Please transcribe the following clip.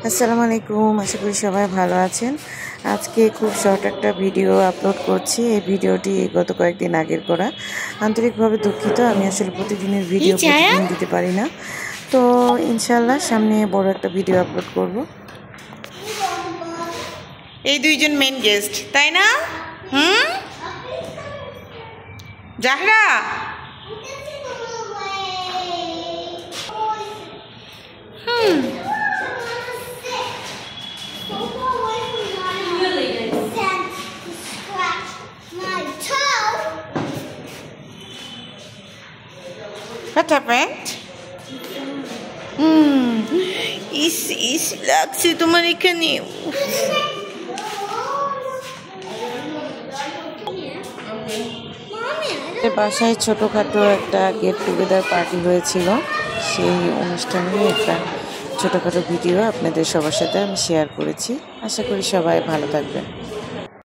আসসালামু আলাইকুম, আশা করি সবাই ভালো আছেন। আজকে খুব শর্ট একটা ভিডিও আপলোড করছি। এই ভিডিওটি গত কয়েকদিন আগের করা। আন্তরিকভাবে দুঃখিত, আমি আসলে প্রতিদিনের ভিডিও প্রতিদিন দিতে পারি না। তো ইনশাল্লাহ সামনে বড় একটা ভিডিও আপলোড করব। এই দুইজন মেন গেস্ট, তাই না? জাহরা, What happened? ইস লাগছে তোমার এখানে। বাসায় ছোটোখাটো একটা গেট টুগেদার পার্টি হয়েছিল। সেই অনুষ্ঠানে একটা ছোটোখাটো ভিডিও আপনাদের সবার সাথে আমি শেয়ার করেছি। আশা করি সবাই ভালো থাকবেন।